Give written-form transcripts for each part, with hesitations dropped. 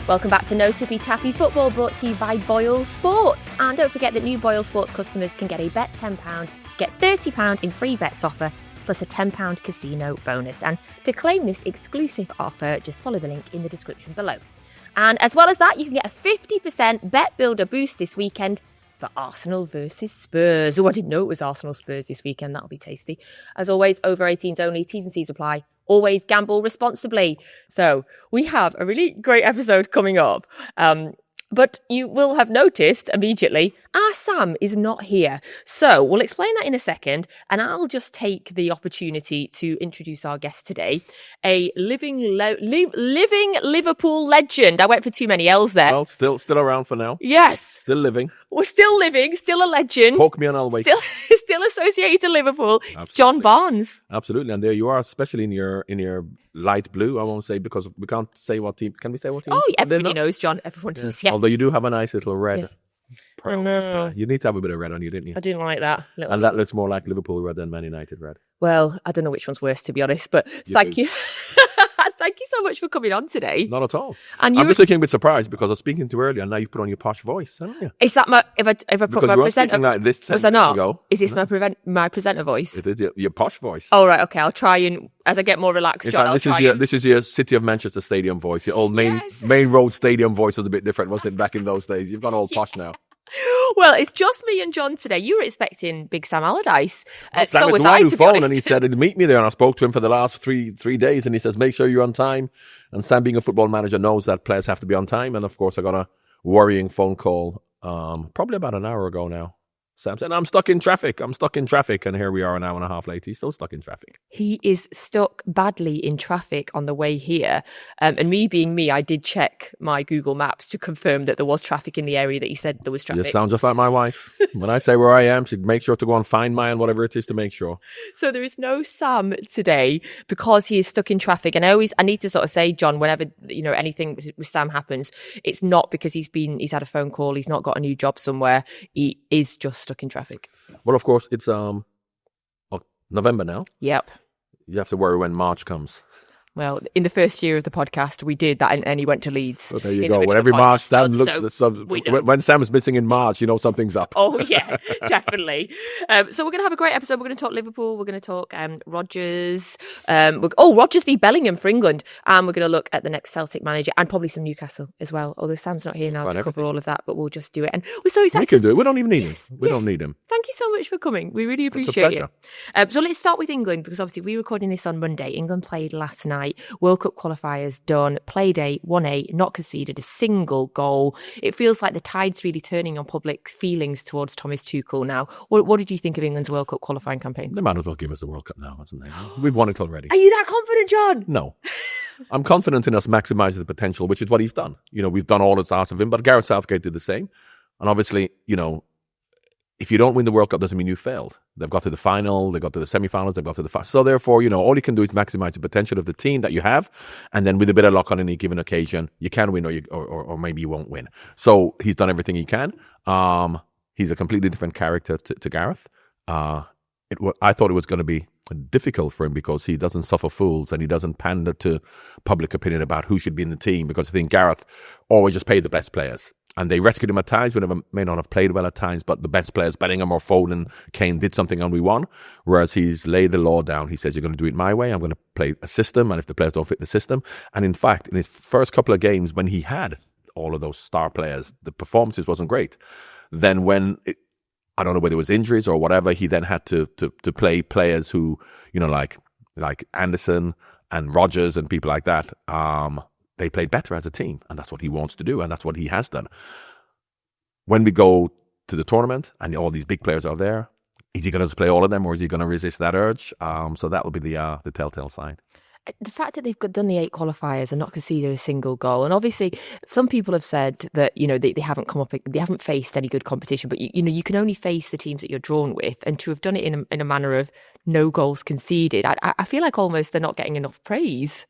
Welcome back to No Tippy Tappy Football, brought to you by Boyle Sports. And don't forget that new Boyle Sports customers can get a bet £10, get £30 in free bets offer, plus a £10 casino bonus. And to claim this exclusive offer, just follow the link in the description below. And as well as that, you can get a 50% bet builder boost this weekend for Arsenal versus Spurs. Oh, I didn't know it was Arsenal Spurs this weekend. That'll be tasty. As always, over 18s only, T's and C's apply. Always gamble responsibly. So we have a really great episode coming up. But you will have noticed immediately, our Sam is not here. So we'll explain that in a second. And I'll just take the opportunity to introduce our guest today, a living Liverpool legend. I went for too many L's there. Well, still around for now. Yes. Still living. We're still living, still a legend. Poke me and I'll wait. Still associated to Liverpool. It's John Barnes. Absolutely. And there you are, especially in your light blue. I won't say because we can't say what team. Can we say what team? Oh, everybody knows, John. Everyone knows. Yeah. Although you do have a nice little red. Yes. You need to have a bit of red on you, didn't you? I didn't like that. And that looks more like Liverpool red than Man United red. Well, I don't know which one's worse, to be honest, but thank you. Thank you so much for coming on today. Not at all. And I'm just looking a bit surprised because I was speaking too early and now you've put on your posh voice, haven't you? Is that my if I put my presenter? Like this was I not? Ago. Is this my presenter voice? It is your posh voice. Oh right, okay. I'll try and as I get more relaxed, John. This is your City of Manchester Stadium voice. Your old main road stadium voice was a bit different, wasn't it? Back in those days, you've gone all posh now. Well, it's just me and John today. You were expecting Big Sam Allardyce. Sam was the one who phoned and he said he'd meet me there, and I spoke to him for the last three days, and he says, make sure you're on time. And Sam, being a football manager, knows that players have to be on time. And of course, I got a worrying phone call probably about an hour ago now. Sam said, I'm stuck in traffic. And here we are an hour and a half later. He's still stuck in traffic. He is stuck badly in traffic on the way here. And me being me, I did check my Google Maps to confirm that there was traffic in the area that he said there was traffic. You sound just like my wife. When I say where I am, she'd make sure to go and find mine, whatever it is to make sure. So there is no Sam today because he is stuck in traffic. And I need to sort of say, John, whenever, anything with Sam happens, it's not because he's had a phone call, he's not got a new job somewhere. He is just stuck in traffic. Well, of course, it's November now. Yep. You have to worry when March comes. Well, in the first year of the podcast, we did that, and he went to Leeds. Well, there you go. When every March, Sam looks when Sam's missing in March, you know something's up. Oh yeah, definitely. So we're going to have a great episode. We're going to talk Liverpool. We're going to talk Rodgers. Rodgers v Bellingham for England, and we're going to look at the next Celtic manager and probably some Newcastle as well. Although Sam's not here now to cover all of that, but we'll just do it. And we're so excited. We can do it. We don't even need him. We don't need him. Thank you so much for coming. We really appreciate it. So let's start with England because obviously we're recording this on Monday. England played last night. World Cup qualifiers done, played 1-8, not conceded a single goal. It feels like the tide's really turning on public's feelings towards Thomas Tuchel now. What did you think of England's World Cup qualifying campaign? They might as well give us the World Cup now, hasn't they? We've won it already. Are you that confident, John? No. I'm confident in us maximising the potential, which is what he's done. We've done all that's asked of him, but Gareth Southgate did the same. And obviously, if you don't win the World Cup, doesn't mean you failed. They've got to the final, they've got to the semi-finals, they've got to the final. So therefore, all you can do is maximize the potential of the team that you have. And then with a bit of luck on any given occasion, you can win or maybe you won't win. So he's done everything he can. He's a completely different character to Gareth. I thought it was going to be difficult for him because he doesn't suffer fools and he doesn't pander to public opinion about who should be in the team, because I think Gareth always just paid the best players. And they rescued him at times, whenever may not have played well at times, but the best players, Bellingham or Foden, Kane, did something and we won. Whereas he's laid the law down. He says, you're going to do it my way. I'm going to play a system. And if the players don't fit the system. And in fact, in his first couple of games, when he had all of those star players, the performances wasn't great. Then I don't know whether it was injuries or whatever, he then had to play players who, like Anderson and Rodgers and people like that. They played better as a team, and that's what he wants to do, and that's what he has done. When we go to the tournament and all these big players are there, is he going to play all of them, or is he going to resist that urge? So that will be the telltale sign. The fact that they've done the 8 qualifiers and not conceded a single goal, and obviously some people have said that they haven't faced any good competition, but you can only face the teams that you're drawn with, and to have done it in a manner of no goals conceded, I feel like almost they're not getting enough praise.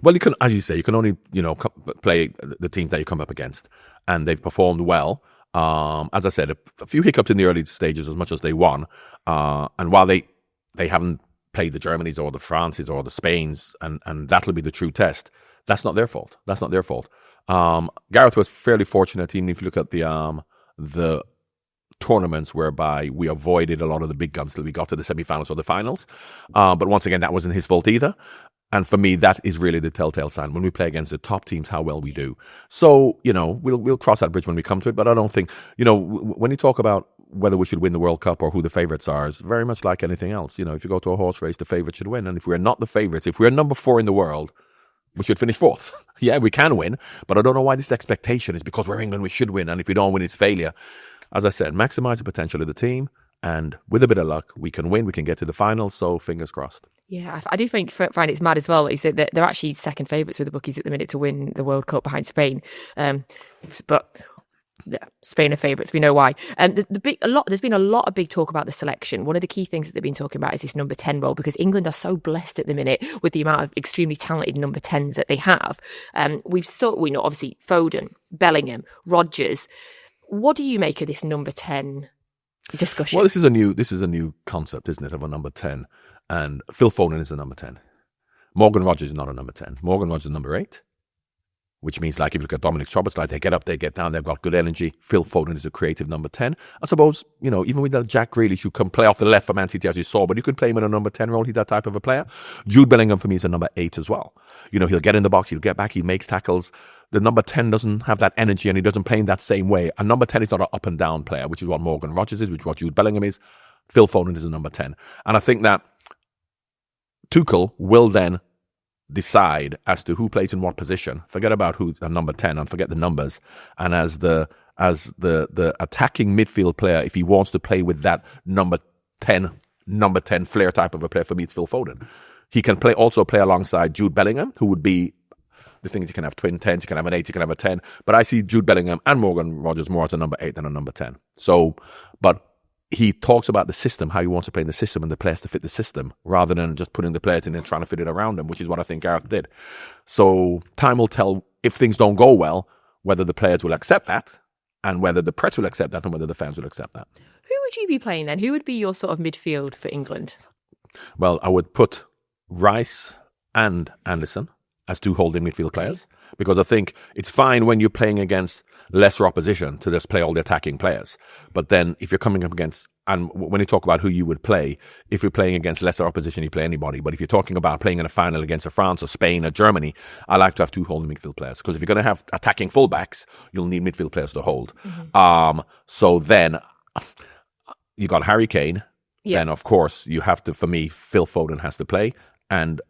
Well, you can, as you say, you can only play the teams that you come up against, and they've performed well. As I said, a few hiccups in the early stages, as much as they won, and while they haven't played the Germanys or the Frances or the Spains, and that'll be the true test. That's not their fault. Gareth was fairly fortunate, even if you look at the tournaments whereby we avoided a lot of the big guns till we got to the semi-finals or the finals. But once again, that wasn't his fault either. And for me, that is really the telltale sign when we play against the top teams, how well we do. So, we'll cross that bridge when we come to it. But I don't think, when you talk about whether we should win the World Cup or who the favourites are, it's very much like anything else. If you go to a horse race, the favourite should win. And if we're not the favourites, if we're number 4 in the world, we should finish 4th. Yeah, we can win. But I don't know why this expectation is because we're England, we should win. And if we don't win, it's failure. As I said, maximise the potential of the team. And with a bit of luck, we can win. We can get to the finals. So fingers crossed. Yeah, I do find it's mad as well. Is that they're actually second favourites with the bookies at the minute to win the World Cup behind Spain. But yeah, Spain are favourites. We know why. There's been a lot of big talk about the selection. One of the key things that they've been talking about is this number 10 role, because England are so blessed at the minute with the amount of extremely talented number 10s that they have. We know obviously Foden, Bellingham, Rodgers. What do you make of this number 10 discussion? Well, this is a new concept, isn't it, of a number 10? And Phil Foden is a number 10. Morgan Rodgers is not a number 10. Morgan Rodgers is number 8, which means, like, if you look at Dominic Szoboszlai, they get up, they get down, they've got good energy. Phil Foden is a creative number 10. I suppose, even with that Jack Grealish, who can play off the left for Man City, as you saw, but you could play him in a number 10 role. He's that type of a player. Jude Bellingham, for me, is a number 8 as well. He'll get in the box, he'll get back, he makes tackles. The number 10 doesn't have that energy, and he doesn't play in that same way. A number 10 is not an up and down player, which is what Morgan Rodgers is, which is what Jude Bellingham is. Phil Foden is a number 10. And I think that Tuchel will then decide as to who plays in what position. Forget about who's a number 10 and forget the numbers. And as the attacking midfield player, if he wants to play with that number 10 flair type of a player, for me, it's Phil Foden. He can also play alongside Jude Bellingham, who would be the things. You can have twin 10s, you can have an 8, you can have a 10. But I see Jude Bellingham and Morgan Rodgers more as a number 8 than a number 10. So, but he talks about the system, how he wants to play in the system and the players to fit the system, rather than just putting the players in and trying to fit it around them, which is what I think Gareth did. So time will tell, if things don't go well, whether the players will accept that, and whether the press will accept that, and whether the fans will accept that. Who would you be playing then? Who would be your sort of midfield for England? Well, I would put Rice and Anderson as 2 holding midfield players, because I think it's fine when you're playing against lesser opposition to just play all the attacking players. But then if you're coming up against, and when you talk about who you would play, if you're playing against lesser opposition, you play anybody. But if you're talking about playing in a final against a France or Spain or Germany, I like to have 2 holding midfield players, because if you're going to have attacking fullbacks, you'll need midfield players to hold. Mm-hmm. So then you got Harry Kane. Yeah. Then of course you have to, for me, Phil Foden has to play, and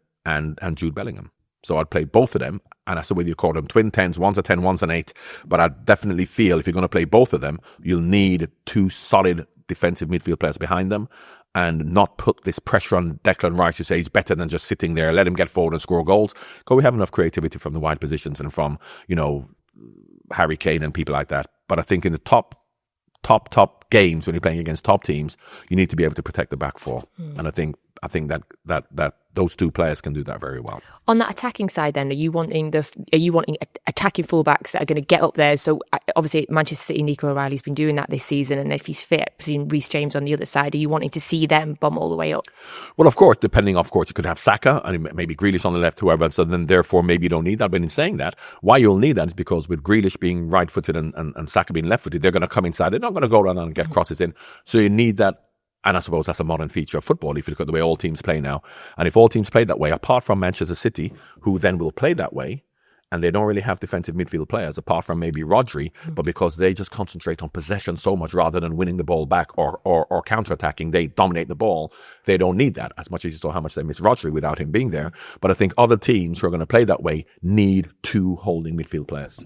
Jude Bellingham. So I'd play both of them, and that's the way you call them, twin 10s, one's a 10, one's an 8. But I definitely feel if you're going to play both of them, you'll need 2 solid defensive midfield players behind them, and not put this pressure on Declan Rice to say he's better than just sitting there. Let him get forward and score goals, because we have enough creativity from the wide positions and from, Harry Kane and people like that. But I think in the top games, when you're playing against top teams, you need to be able to protect the back four. And I think that those 2 players can do that very well. On that attacking side, then, are you wanting attacking fullbacks that are going to get up there? So obviously, Manchester City, Nico O'Reilly's been doing that this season, and if he's fit, seeing Reece James on the other side, are you wanting to see them bomb all the way up? Well, of course, you could have Saka and maybe Grealish on the left, whoever. So then, therefore, maybe you don't need that. But in saying that, why you'll need that is because with Grealish being right-footed and Saka being left-footed, they're going to come inside. They're not going to go around and get crosses in. So you need that. And I suppose that's a modern feature of football, if you look at the way all teams play now. And if all teams play that way, apart from Manchester City, who then will play that way, and they don't really have defensive midfield players, apart from maybe Rodri, but because they just concentrate on possession so much rather than winning the ball back or counter-attacking, they dominate the ball. They don't need that, as much as you saw how much they miss Rodri without him being there. But I think other teams who are going to play that way need 2 holding midfield players.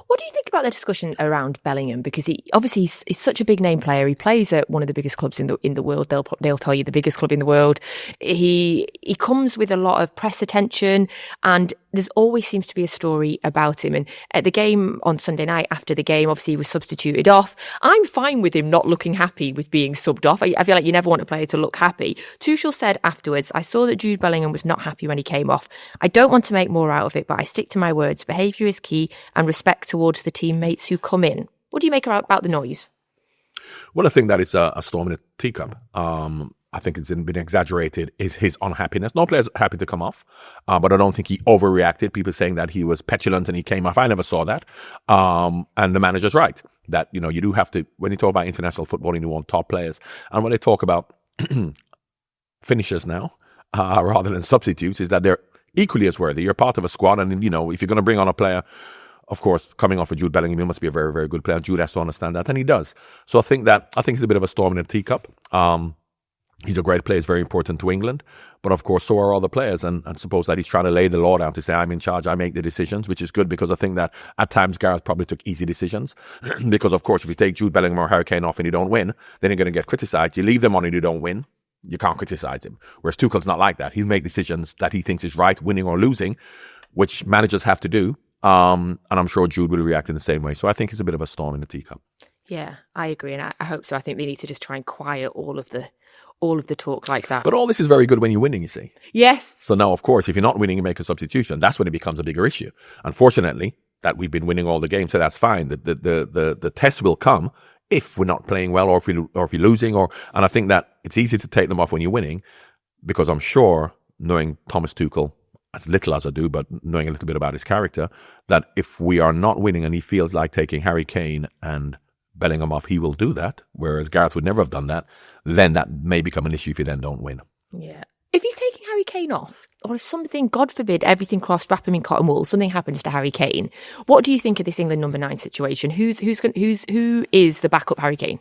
What do you think about the discussion around Bellingham? Because he's such a big name player. He plays at one of the biggest clubs in the world. They'll tell you the biggest club in the world. He comes with a lot of press attention, and there's always seems to be a story about him. And at the game on Sunday night, after the game, obviously he was substituted off. I'm fine with him not looking happy with being subbed off. I feel like you never want a player to look happy. Tuchel said afterwards, "I saw that Jude Bellingham was not happy when he came off. I don't want to make more out of it, but I stick to my words. Behaviour is key, and respect towards the teammates who come in." What do you make about the noise? Well, I think that it's a storm in a teacup. I think it's been exaggerated, is his unhappiness. No player's happy to come off, but I don't think he overreacted. People saying that he was petulant and he came off. I never saw that. And the manager's right that, you do have to, when you talk about international football and you want top players, and when they talk about finishers now, rather than substitutes, is that they're equally as worthy. You're part of a squad, and, if you're going to bring on a player, of course, coming off of Jude Bellingham, he must be a very, very good player. Jude has to understand that, and he does. So I think it's a bit of a storm in a teacup. He's a great player. He's very important to England. But, of course, so are other players. And suppose that he's trying to lay the law down to say, I'm in charge, I make the decisions, which is good, because I think that at times Gareth probably took easy decisions. Because, of course, if you take Jude Bellingham or Harry Kane off and you don't win, then you're going to get criticised. You leave them on and you don't win, you can't criticise him. Whereas Tuchel's not like that. He'll make decisions that he thinks is right, winning or losing, which managers have to do. And I'm sure Jude will react in the same way. So I think it's a bit of a storm in the teacup. Yeah, I agree. And I hope so. I think they need to just try and quiet all of the talk like that. But all this is very good when you're winning, you see. Yes. So now, of course, if you're not winning, you make a substitution. That's when it becomes a bigger issue. Unfortunately, that we've been winning all the games, so that's fine. The test will come if we're not playing well, or if you're losing, and I think that it's easy to take them off when you're winning, because I'm sure, knowing Thomas Tuchel as little as I do, but knowing a little bit about his character, that if we are not winning and he feels like taking Harry Kane and Bellingham off, he will do that, whereas Gareth would never have done that. Then that may become an issue if you then don't win. Yeah. If you're taking Harry Kane off, or if something, God forbid, everything crossed, wrap him in cotton wool, something happens to Harry Kane, what do you think of this England number 9 situation? Who is the backup Harry Kane?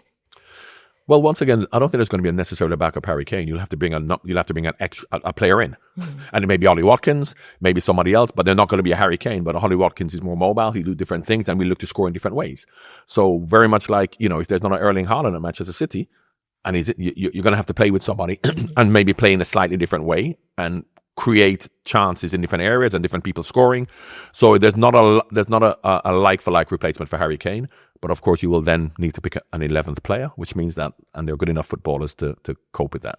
Well, once again, I don't think there's going to be a necessarily backup Harry Kane. You'll have to bring a player in, and it may be Ollie Watkins, maybe somebody else, but they're not going to be a Harry Kane. But Ollie Watkins is more mobile. He'll do different things, and we look to score in different ways. So very much like, if there's not an Erling Haaland at Manchester City, and you're going to have to play with somebody and maybe play in a slightly different way and create chances in different areas and different people scoring. So there's not a like for like replacement for Harry Kane. But of course, you will then need to pick an 11th player, which means that, and they're good enough footballers to cope with that.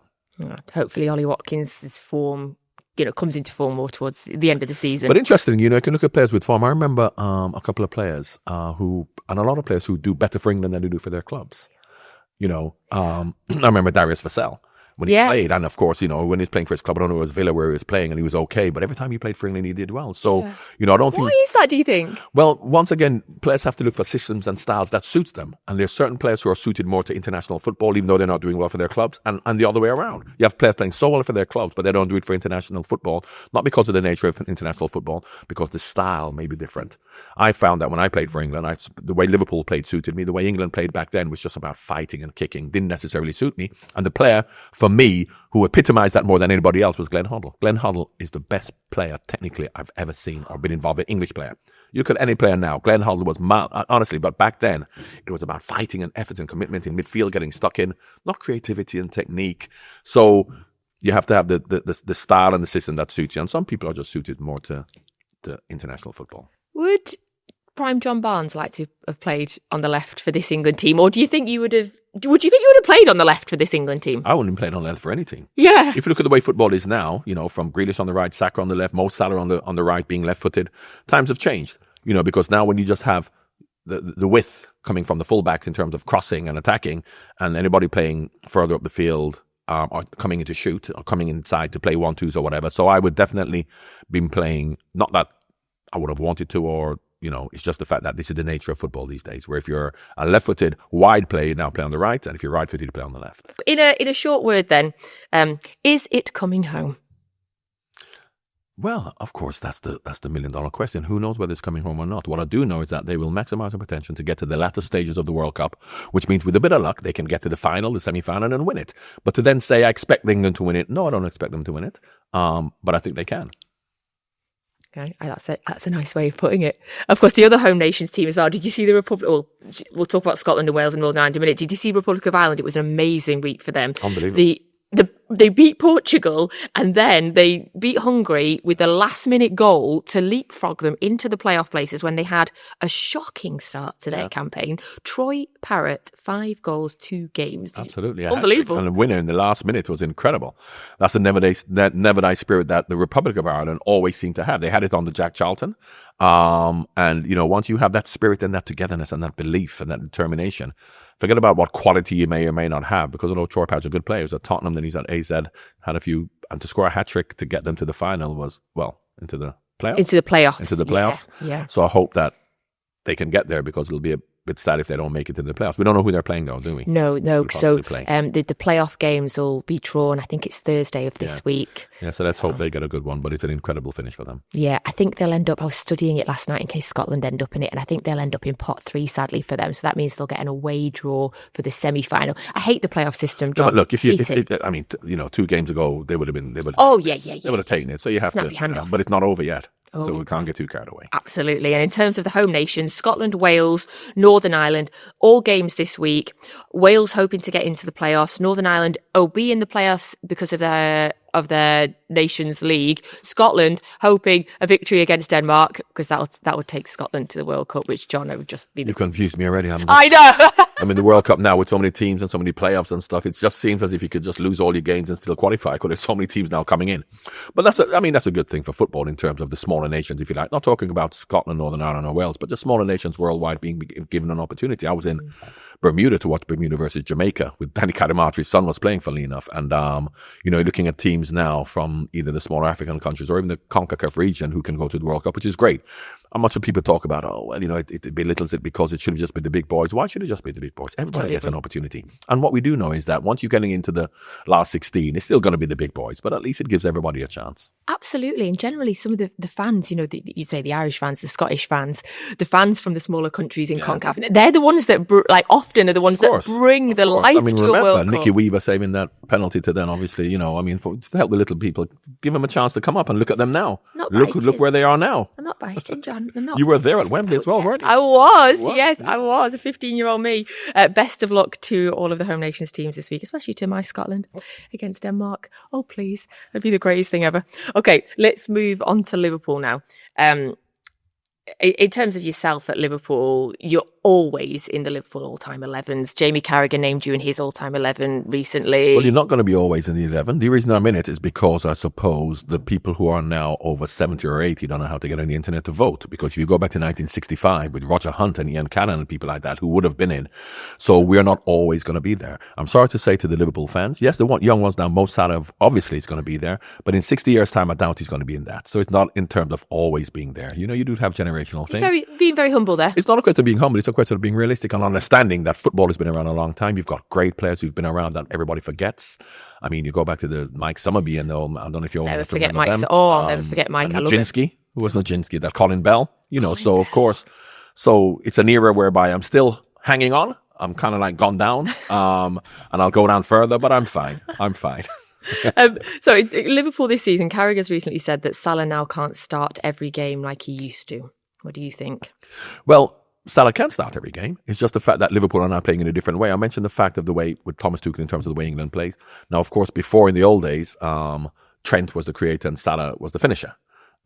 Hopefully, Ollie Watkins' form, comes into form more towards the end of the season. But interesting, you can look at players with form. I remember a couple of players and a lot of players who do better for England than they do for their clubs. I remember Darius Vassell when he played, and of course, when he's playing for his club, I don't know, it was Villa where he was playing, and he was okay, but every time he played for England, he did well. So, I don't think... Why is that, do you think? Well, once again, players have to look for systems and styles that suits them, and there's certain players who are suited more to international football, even though they're not doing well for their clubs, and the other way around. You have players playing so well for their clubs, but they don't do it for international football, not because of the nature of international football, because the style may be different. I found that when I played for England, the way Liverpool played suited me. The way England played back then was just about fighting and kicking, didn't necessarily suit me. And the player, for me, who epitomised that more than anybody else was Glenn Hoddle. Glenn Hoddle is the best player, technically, I've ever seen or been involved with, English player. You look at any player now, Glenn Hoddle was, honestly, but back then, it was about fighting and effort and commitment in midfield, getting stuck in, not creativity and technique. So you have to have the style and the system that suits you. And some people are just suited more to international football. Would prime John Barnes like to have played on the left for this England team, or do you think you would have? Would you think you would have played on the left for this England team? I wouldn't have played on the left for any team. Yeah. If you look at the way football is now, from Grealish on the right, Saka on the left, Mo Salah on the right, being left-footed, times have changed. Because now when you just have the width coming from the fullbacks in terms of crossing and attacking, and anybody playing further up the field or coming in to shoot or coming inside to play 1-2s or whatever. So I would definitely been playing, not that I would have wanted to, or it's just the fact that this is the nature of football these days, where if you're a left-footed wide player, you now play on the right, and if you're right-footed, you play on the left. In a short word then, is it coming home? Well, of course, that's the $1 million question. Who knows whether it's coming home or not? What I do know is that they will maximize their potential to get to the latter stages of the World Cup, which means with a bit of luck, they can get to the final, the semi-final, and win it. But to then say, I expect England to win it, no, I don't expect them to win it. But I think they can. Okay, that's a nice way of putting it. Of course, the other home nations team as well. Did you see the Republic? Well, we'll talk about Scotland and Wales and Northern Ireland in a minute. Did you see Republic of Ireland? It was an amazing week for them. Unbelievable. They beat Portugal and then they beat Hungary with a last-minute goal to leapfrog them into the playoff places when they had a shocking start to their campaign. Troy Parrott, 5 goals, 2 games. Absolutely. Unbelievable. And the winner in the last minute was incredible. That's the never die spirit that the Republic of Ireland always seemed to have. They had it on the Jack Charlton. And, once you have that spirit and that togetherness and that belief and that determination, Forget about what quality you may or may not have, because although Troy Parrott is a good player, he was at Tottenham, then he's at AZ, had a few, and to score a hat-trick to get them to the final was, well, into the playoffs. Into the playoffs. Into the playoffs. Yeah. So I hope that they can get there, because it'll be a bit sad if they don't make it to the playoffs. We don't know who they're playing though, do we? No. So the playoff games will be drawn. I think it's Thursday of this week. Yeah, so let's hope they get a good one, but it's an incredible finish for them. Yeah, I think they'll end up, I was studying it last night in case Scotland end up in it, and I think they'll end up in pot 3, sadly, for them. So that means they'll get an away draw for the semi-final. I hate the playoff system, John. No, but look, 2 games ago, they would have been... They would have taken it, so you have to... but it's not over yet. So we can't get too carried away. Absolutely. And in terms of the home nations, Scotland, Wales, Northern Ireland, all games this week. Wales hoping to get into the playoffs. Northern Ireland will be in the playoffs because of their Nations League. Scotland hoping a victory against Denmark, because that would take Scotland to the World Cup, which, John, would just be... You've confused me already, haven't you? I know. I mean, the World Cup now with so many teams and so many playoffs and stuff, it just seems as if you could just lose all your games and still qualify, because there's so many teams now coming in. But that's a good thing for football in terms of the smaller nations, if you like. Not talking about Scotland, Northern Ireland or Wales, but just smaller nations worldwide being given an opportunity. I was in Bermuda to watch Bermuda versus Jamaica with Danny Cadamartri's son was playing, funnily enough. And, looking at teams now from either the smaller African countries or even the CONCACAF region who can go to the World Cup, which is great. And much of people talk about, it belittles it because it should have just been the big boys. Why should it just be the big boys? Everybody gets an opportunity. And what we do know is that once you're getting into the last 16, it's still going to be the big boys, but at least it gives everybody a chance. Absolutely. And generally, some of the fans, you say the Irish fans, the Scottish fans, the fans from the smaller countries in CONCACAF, they're the ones that, often are the ones that bring the life to a World Cup. Nicky Weaver saving that penalty to them, obviously, to help the little people, give them a chance to come up and look at them now. Look where they are now. I'm not biting, John. I'm not. You were there at Wembley as well, weren't you? I was. Yes, I was. A 15-year-old me. Best of luck to all of the home nations teams this week, especially to my Scotland against Denmark. Oh, please. That'd be the greatest thing ever. Okay, let's move on to Liverpool now. In terms of yourself at Liverpool, you're always in the Liverpool all-time 11s. Jamie Carragher named you in his all-time 11 recently. Well, you're not going to be always in the 11. The reason I'm in it is because I suppose the people who are now over 70 or 80 don't know how to get on the internet to vote. Because if you go back to 1965 with Roger Hunt and Ian Cannon and people like that who would have been in. So we're not always going to be there. I'm sorry to say to the Liverpool fans, yes, the young ones now, Mo Salah obviously is going to be there. But in 60 years' time, I doubt he's going to be in that. So it's not in terms of always being there. You do have generational things. Being very humble there. It's not a question of being humble. It's a question of being realistic and understanding that football has been around a long time. You've got great players who've been around that everybody forgets. I mean, you go back to the Mike Summerby and I don't know if you'll never forget Mike. I'll never forget Mike. I love Nijinsky, who was Nijinsky, that Colin Bell. So of course, so it's an era whereby I'm still hanging on. I'm kind of like gone down, and I'll go down further, but I'm fine. So Liverpool this season, Carragher's recently said that Salah now can't start every game like he used to. What do you think? Well, Salah can start every game. It's just the fact that Liverpool are now playing in a different way. I mentioned the fact of the way with Thomas Tuchel in terms of the way England plays. Now, of course, before in the old days, Trent was the creator and Salah was the finisher.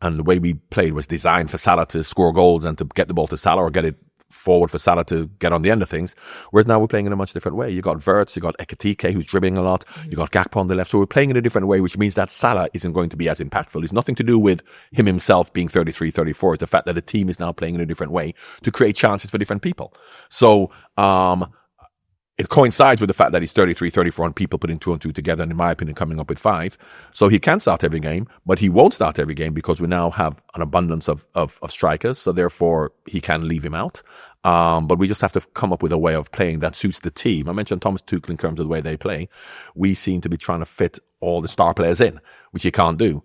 And the way we played was designed for Salah to score goals and to get the ball to Salah or get it forward for Salah to get on the end of things. Whereas now we're playing in a much different way. You got Wirtz, you got Ekitike, who's dribbling a lot. You got Gakpo on the left. So we're playing in a different way, which means that Salah isn't going to be as impactful. It's nothing to do with him himself being 33, 34. It's the fact that the team is now playing in a different way to create chances for different people. So, it coincides with the fact that he's 33, 34 and people putting 2 and 2 together and in my opinion coming up with 5. So he can start every game, but he won't start every game because we now have an abundance of strikers. So therefore he can leave him out. But we just have to come up with a way of playing that suits the team. I mentioned Thomas Tuchel in terms of the way they play. We seem to be trying to fit all the star players in, which you can't do.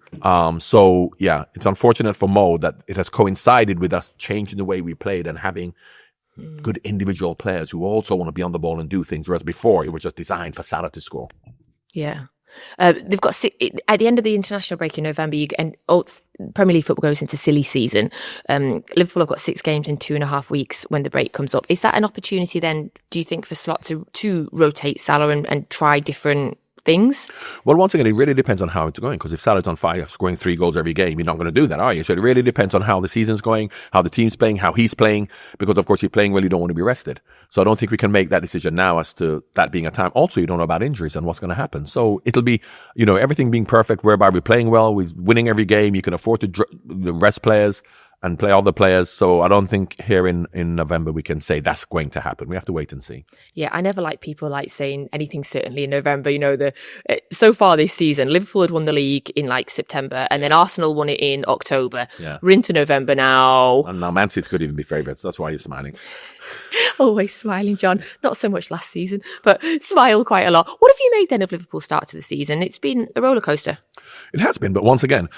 So yeah, it's unfortunate for Mo that it has coincided with us changing the way we played and having good individual players who also want to be on the ball and do things, whereas before it was just designed for Salah to score. Yeah. They've got at the end of the international break in November, Premier League football goes into silly season. Liverpool have got 6 games in 2.5 weeks when the break comes up. Is that an opportunity then, do you think, for Slot to rotate Salah and try different things? Well, once again, it really depends on how it's going, because if Salah's on fire, scoring 3 goals every game, you're not going to do that, are you? So it really depends on how the season's going, how the team's playing, how he's playing, because of course, you're playing well, you don't want to be rested. So I don't think we can make that decision now as to that being a time. Also, you don't know about injuries and what's going to happen. So it'll be, everything being perfect, whereby we're playing well, we're winning every game, you can afford to rest players. and play all the players. So I don't think here in November we can say that's going to happen. We have to wait and see. Yeah, I never like people like saying anything certainly in November. You know, so far this season, Liverpool had won the league in like September, and then Arsenal won it in October. Yeah. We're into November now. And now Man City could even be favourites. That's why you're smiling. Always smiling, John. Not so much last season, but smile quite a lot. What have you made then of Liverpool's start to the season? It's been a roller coaster. It has been, but once again,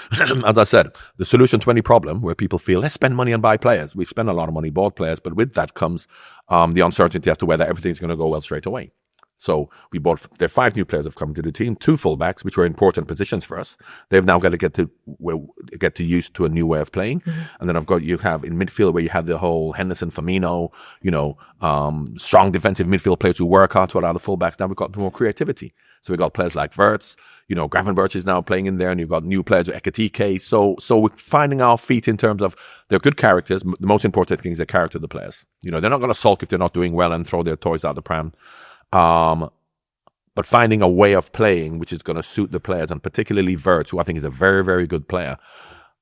as I said, the solution to any problem where people feel, let's spend money and buy players. We've spent a lot of money, bought players, but with that comes the uncertainty as to whether everything's going to go well straight away. So there are 5 new players have come to the team, 2 fullbacks, which were important positions for us. They've now got to get to used to a new way of playing. Mm-hmm. And then you have in midfield where you have the whole Henderson, Firmino, strong defensive midfield players who work hard to allow the fullbacks. Now we've got more creativity. So we've got players like Wirtz, Gravenberch is now playing in there, and you've got new players like Ekitike. So we're finding our feet in terms of they're good characters. The most important thing is the character of the players. They're not going to sulk if they're not doing well and throw their toys out the pram. But finding a way of playing which is going to suit the players, and particularly Wirtz, who I think is a very, very good player,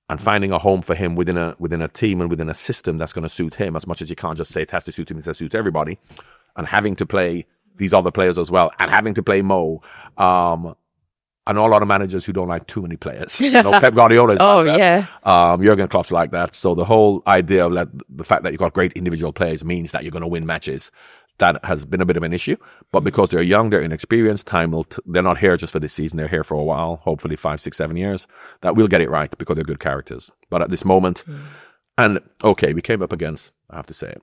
and finding a home for him within a team and within a system that's going to suit him, as much as you can't just say it has to suit him, it has to suit everybody, and having to play these other players as well, and having to play Mo. I know a lot of managers who don't like too many players. Pep Guardiola is like that. Yeah. Jurgen Klopp's like that. So the whole idea of the fact that you've got great individual players means that you're going to win matches. That has been a bit of an issue. But because they're young, they're inexperienced, they're not here just for this season. They're here for a while, hopefully 5, 6, 7 years. That we'll get it right because they're good characters. But at this moment, we came up against, I have to say,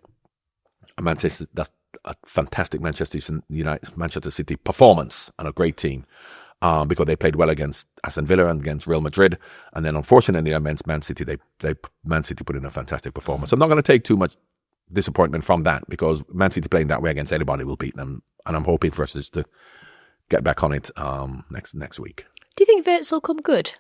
that's a fantastic Manchester City performance and a great team. Because they played well against Aston Villa and against Real Madrid, and then unfortunately against Man City, Man City put in a fantastic performance. I'm not going to take too much disappointment from that because Man City playing that way against anybody will beat them, and I'm hoping for us just to get back on it next week. Do you think Wirtz will come good?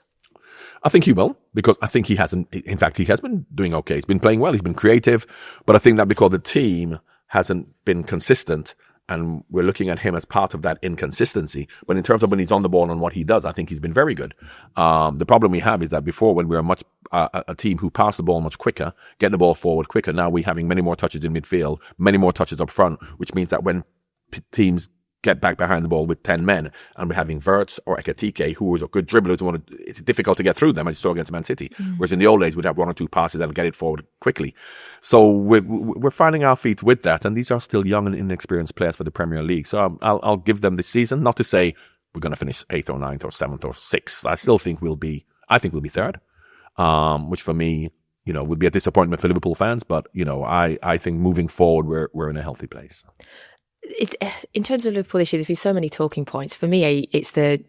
I think he will, because I think he has been doing okay. He's been playing well, he's been creative, but I think that because the team hasn't been consistent, and we're looking at him as part of that inconsistency. But in terms of when he's on the ball and what he does, I think he's been very good. The problem we have is that before, when we were a team who passed the ball much quicker, get the ball forward quicker, now we're having many more touches in midfield, many more touches up front, which means that when teams get back behind the ball with 10 men, and we're having Wirtz or Ekitike, who is a good dribbler, it's difficult to get through them, as you saw against Man City. Whereas in the old days, we'd have 1 or 2 passes and get it forward quickly. So we're finding our feet with that, and these are still young and inexperienced players for the Premier League. So I'll give them this season, not to say we're going to finish 8th or 9th or 7th or 6th. I still think we'll be 3rd, which for me, would be a disappointment for Liverpool fans. But, I think moving forward, we're in a healthy place. It's in terms of Liverpool this year, there's been so many talking points. For me, it's the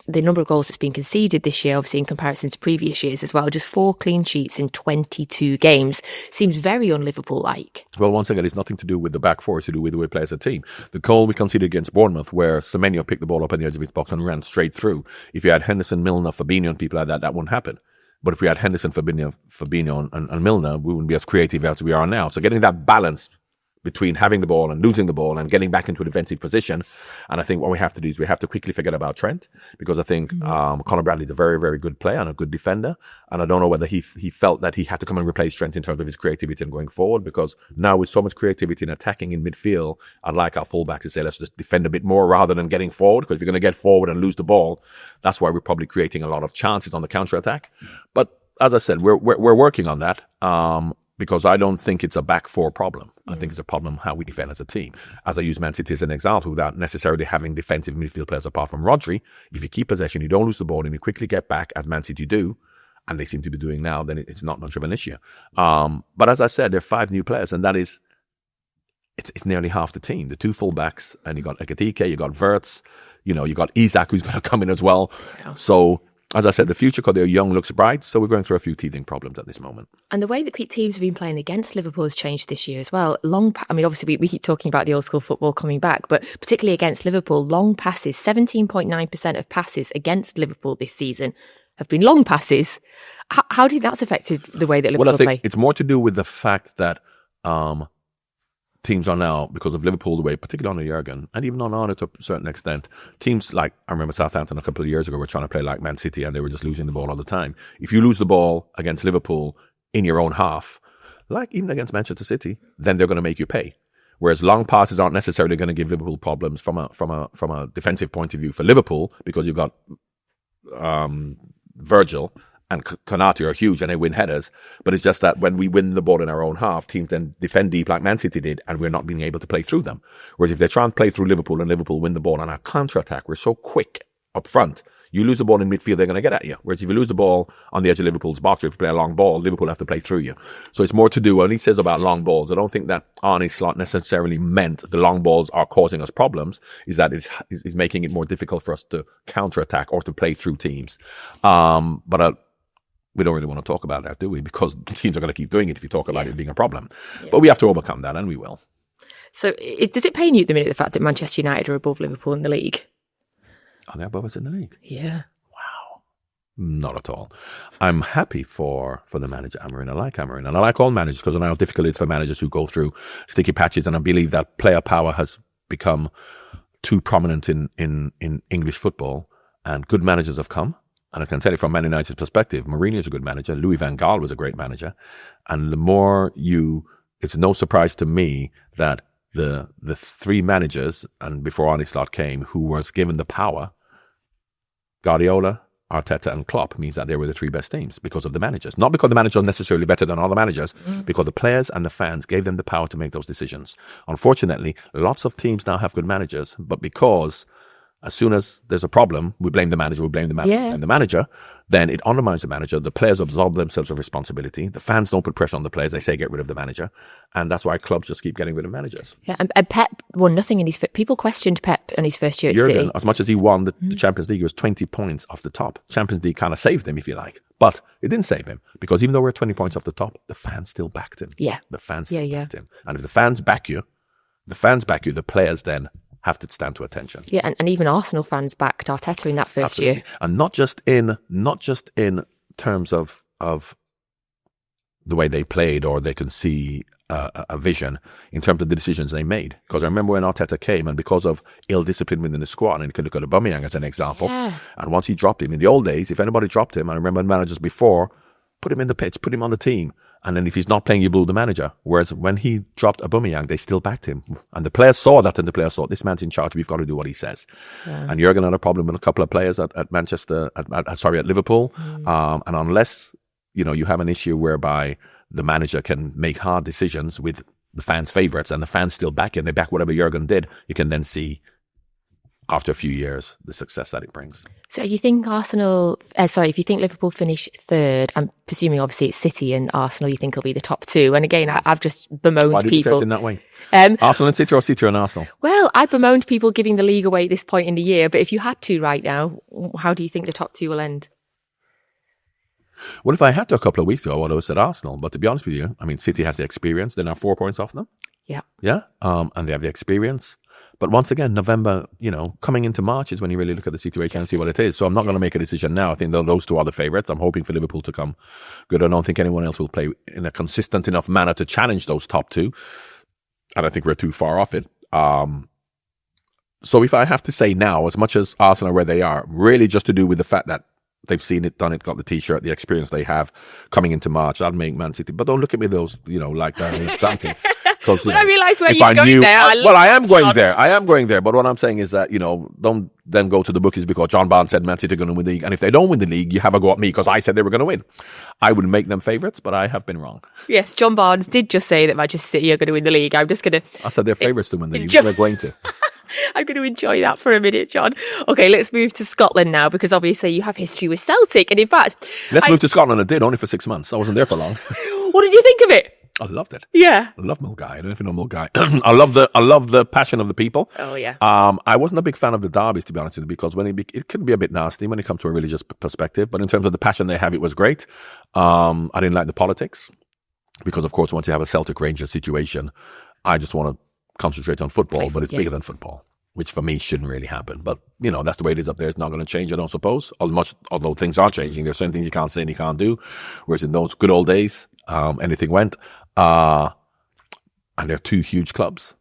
number of goals that's been conceded this year, obviously in comparison to previous years as well. Just 4 clean sheets in 22 games seems very un-Liverpool-like. Well, once again, it's nothing to do with the back four, it's to do with the way we play as a team. The goal we conceded against Bournemouth, where Semenyo picked the ball up on the edge of his box and ran straight through. If you had Henderson, Milner, Fabinho and people like that wouldn't happen. But if we had Henderson, Fabinho and Milner, we wouldn't be as creative as we are now. So getting that balance between having the ball and losing the ball and getting back into a defensive position. And I think what we have to do is we have to quickly forget about Trent, because I think Conor Bradley's a very, very good player and a good defender. And I don't know whether he felt that he had to come and replace Trent in terms of his creativity and going forward, because now with so much creativity and attacking in midfield, I'd like our fullbacks to say, let's just defend a bit more rather than getting forward, because if you're going to get forward and lose the ball, that's why we're probably creating a lot of chances on the counter-attack. But as I said, we're working on that. Because I don't think it's a back four problem. I think it's a problem how we defend as a team. As I use Man City as an example, without necessarily having defensive midfield players apart from Rodgers, if you keep possession, you don't lose the ball, and you quickly get back, as Man City do, and they seem to be doing now, then it's not much of an issue. But as I said, there are 5 new players, and that is, it's nearly half the team. The 2 fullbacks, and you got Ekitike, you got Wirtz, you got Isak, who's going to come in as well. Yeah. So, as I said, the future, because they're young, looks bright. So we're going through a few teething problems at this moment. And the way that teams have been playing against Liverpool has changed this year as well. Obviously, we keep talking about the old school football coming back, but particularly against Liverpool, long passes, 17.9% of passes against Liverpool this season have been long passes. How do you think that's affected the way that Liverpool play? Well, I think it's more to do with the fact that teams are now, because of Liverpool, the way, particularly under Jurgen, and even on Arne to a certain extent, teams like, I remember Southampton a couple of years ago were trying to play like Man City, and they were just losing the ball all the time. If you lose the ball against Liverpool, in your own half, like even against Manchester City, then they're going to make you pay. Whereas long passes aren't necessarily going to give Liverpool problems from a defensive point of view for Liverpool, because you've got Virgil and Konate are huge and they win headers. But it's just that when we win the ball in our own half, teams then defend deep like Man City did, and we're not being able to play through them. Whereas if they try and play through Liverpool and Liverpool win the ball on our counter-attack, we're so quick up front. You lose the ball in midfield, they're going to get at you. Whereas if you lose the ball on the edge of Liverpool's box, or if you play a long ball, Liverpool have to play through you. So it's more to do, when he says about long balls, I don't think that Arne Slot necessarily meant the long balls are causing us problems, is that it's making it more difficult for us to counter-attack or to play through teams. But we don't really want to talk about that, do we? Because teams are going to keep doing it if you talk about it being a problem. Yeah. But we have to overcome that, and we will. So does it pain you at the minute, the fact that Manchester United are above Liverpool in the league? Are they above us in the league? Yeah. Wow. Not at all. I'm happy for the manager, Amorim. I like Amorim. And I like all managers, because I know how difficult it is for managers who go through sticky patches. And I believe that player power has become too prominent in English football. And good managers have come. And I can tell you from Man United's perspective, Mourinho is a good manager. Louis van Gaal was a great manager. And the more it's no surprise to me that the three managers, and before Arne Slot came, who was given the power, Guardiola, Arteta and Klopp, means that they were the three best teams because of the managers. Not because the managers are necessarily better than other managers, because the players and the fans gave them the power to make those decisions. Unfortunately, lots of teams now have good managers, but because as soon as there's a problem, we blame the manager, blame the manager, then it undermines the manager. The players absolve themselves of responsibility. The fans don't put pressure on the players. They say get rid of the manager. And that's why clubs just keep getting rid of managers. Yeah, and Pep won nothing in his... People questioned Pep in his first year at City. As much as he won the Champions League, he was 20 points off the top. Champions League kind of saved him, if you like. But it didn't save him, because even though we're 20 points off the top, the fans still backed him. Yeah. The fans still backed him. And if the fans back you, the players then have to stand to attention. Yeah, and even Arsenal fans backed Arteta in that first year. And not just in terms of the way they played, or they can see a vision, in terms of the decisions they made. Because I remember when Arteta came, and because of ill discipline within the squad, and you could look at Aubameyang as an example, and once he dropped him, in the old days, if anybody dropped him, I remember managers before, put him in the pitch, put him on the team, and then if he's not playing, you boo the manager. Whereas when he dropped Aubameyang, they still backed him. And the players saw that, and the players thought, this man's in charge, we've got to do what he says. Yeah. And Jurgen had a problem with a couple of players at Liverpool. And unless, you have an issue whereby the manager can make hard decisions with the fans' favourites, and the fans still back him, they back whatever Jurgen did, you can then see, after a few years, the success that it brings. So you think if you think Liverpool finish third, I'm presuming obviously it's City and Arsenal, you think will be the top two. And again, I've just bemoaned Why did people. You say it in that way? Arsenal and City, or City and Arsenal? Well, I bemoaned people giving the league away at this point in the year, but if you had to right now, how do you think the top two will end? Well, if I had to a couple of weeks ago, I would have said Arsenal. But to be honest with you, City has the experience. They're now 4 points off them. Yeah. Yeah. And they have the experience. But once again, November, coming into March is when you really look at the situation and see what it is. So I'm not going to make a decision now. I think those two are the favourites. I'm hoping for Liverpool to come good. I don't think anyone else will play in a consistent enough manner to challenge those top two. And I think we're too far off it. So if I have to say now, as much as Arsenal are where they are, really just to do with the fact that they've seen it, done it, got the T-shirt, the experience they have coming into March, that'll make Man City. But don't look at me those, like that and chanting. When I realised where you're going there, I am going there. I am going there. But what I'm saying is that, don't then go to the bookies because John Barnes said Man City are going to win the league. And if they don't win the league, you have a go at me because I said they were going to win. I would make them favourites, but I have been wrong. Yes, John Barnes did just say that Manchester City are going to win the league. I'm just going to... I said they're favourites to win the league. They're going to. I'm going to enjoy that for a minute, John. Okay, let's move to Scotland now, because obviously you have history with Celtic. And in fact... Let's move to Scotland. I did, only for 6 months. I wasn't there for long. What did you think of it? I loved it. Yeah. I love Mulgai. I don't know if you know Mulgai. I love the passion of the people. Oh, yeah. I wasn't a big fan of the derbies, to be honest with you, because it could be a bit nasty when it comes to a religious perspective. But in terms of the passion they have, it was great. I didn't like the politics because, of course, once you have a Celtic Rangers situation, I just want to concentrate on football, but it's bigger than football, which for me shouldn't really happen. But, that's the way it is up there. It's not going to change, I don't suppose. Although things are changing. There's certain things you can't say and you can't do. Whereas in those good old days, anything went. And they're two huge clubs,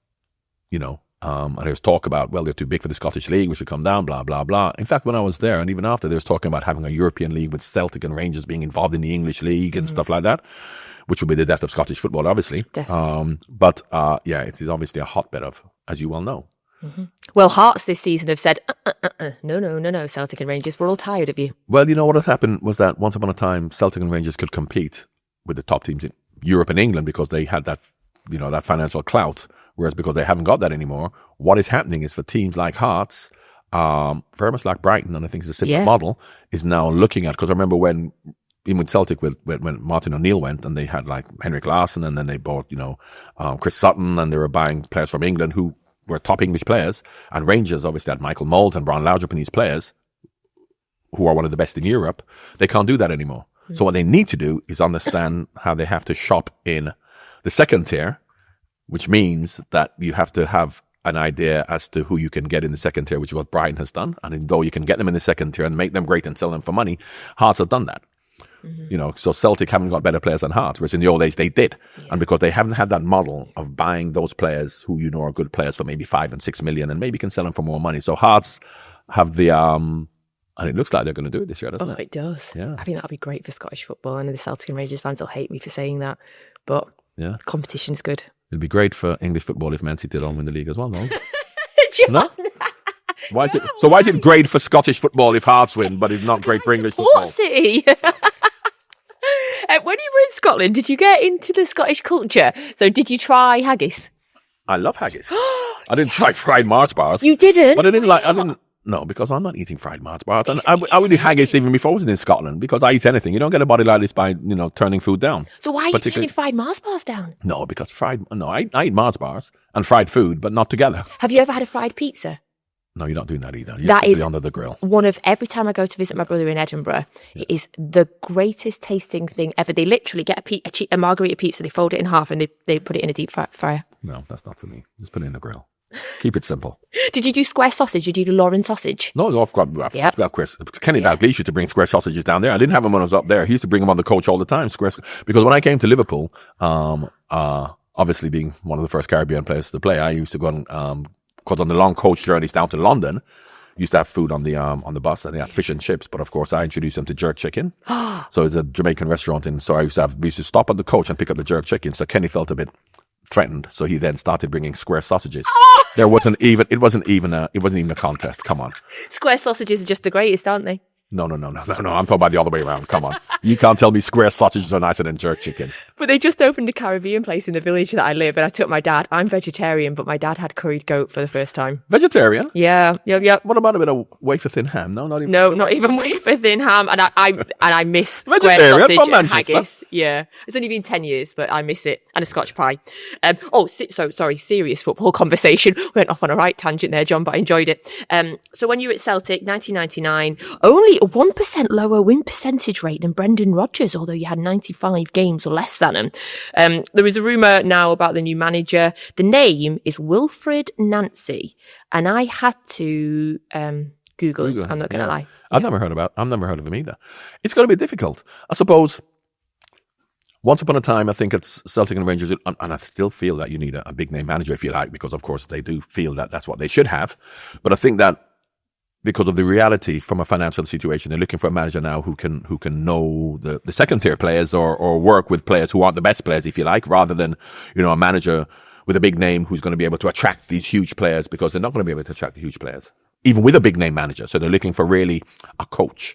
And there was talk about, well, they're too big for the Scottish League, we should come down, blah, blah, blah. In fact, when I was there, and even after, there was talking about having a European league with Celtic and Rangers being involved in the English league and stuff like that, which would be the death of Scottish football, obviously. But it is obviously a hotbed of, as you well know. Well, Hearts this season have said, no, Celtic and Rangers, we're all tired of you. Well, you know what had happened was that once upon a time, Celtic and Rangers could compete with the top teams in Europe and England because they had that, that financial clout. Whereas because they haven't got that anymore, what is happening is for teams like Hearts, very much like Brighton, and I think it's a similar model, is now looking at, because I remember when, even with Celtic, when Martin O'Neill went and they had like Henrik Larsson, and then they bought, Chris Sutton, and they were buying players from England who were top English players, and Rangers obviously had Michael Mould and Brian Laudrup and these players who are one of the best in Europe. They can't do that anymore. So what they need to do is understand how they have to shop in the second tier, which means that you have to have an idea as to who you can get in the second tier, which is what Brighton has done. And though you can get them in the second tier and make them great and sell them for money, Hearts have done that. So Celtic haven't got better players than Hearts, whereas in the old days they did. And because they haven't had that model of buying those players who are good players for maybe 5 and 6 million and maybe can sell them for more money. So Hearts have the... and it looks like they're going to do it this year, doesn't it? Oh, it does. Yeah. I think that'll be great for Scottish football. I know the Celtic and Rangers fans will hate me for saying that, but competition's good. It'd be great for English football if Man City don't win the league as well, no? John. No? Why is it great for Scottish football if Hearts win, but it's not great for English football? City. When you were in Scotland, did you get into the Scottish culture? So did you try haggis? I love haggis. I didn't try fried Mars bars. You didn't? But I didn't. No, because I'm not eating fried Mars bars. And I would eat haggis even before I was in Scotland, because I eat anything. You don't get a body like this by, turning food down. So why are you turning fried Mars bars down? No, because I eat Mars bars and fried food, but not together. Have you ever had a fried pizza? No, you're not doing that either. That is under the grill. Every time I go to visit my brother in Edinburgh, it is the greatest tasting thing ever. They literally get a margarita pizza, they fold it in half, and they put it in a deep fryer. No, that's not for me. Just put it in the grill. Keep it simple. Did you do square sausage? Did you do Lauren sausage? No, I've got Chris. Kenny Dalglish used to bring square sausages down there. I didn't have them when I was up there. He used to bring them on the coach all the time. Because when I came to Liverpool, obviously being one of the first Caribbean players to play, I used to go on, because on the long coach journeys down to London, used to have food on the bus, and they had fish and chips. But of course, I introduced them to jerk chicken. So it's a Jamaican restaurant, so we used to stop on the coach and pick up the jerk chicken. So Kenny felt a bit threatened, so he then started bringing square sausages. It wasn't even a contest. Come on, square sausages are just the greatest, aren't they? No. I'm talking about the other way around. Come on. You can't tell me square sausages are nicer than jerk chicken. But they just opened a Caribbean place in the village that I live, and I took my dad. I'm vegetarian, but my dad had curried goat for the first time. Vegetarian? Yeah. What about a bit of wafer thin ham? No, not even. No, not even wafer thin ham. And I miss square sausage and haggis. Yeah. It's only been 10 years, but I miss it. And a Scotch pie. Serious football conversation. Went off on a right tangent there, John, but I enjoyed it. So when you were at Celtic, 1999, only a 1% lower win percentage rate than Brendan Rodgers, although you had 95 games or less than him. There is a rumour now about the new manager. The name is Wilfred Nancy, and I had to Google it. I'm not going to lie. I've never heard of him either. It's going to be difficult, I suppose. Once upon a time, I think it's Celtic and Rangers, and I still feel that you need a big name manager, if you like, because of course they do feel that that's what they should have. But I think that because of the reality from a financial situation, they're looking for a manager now who can know the second tier players or work with players who aren't the best players, if you like, rather than, a manager with a big name who's going to be able to attract these huge players, because they're not going to be able to attract the huge players, even with a big name manager. So they're looking for really a coach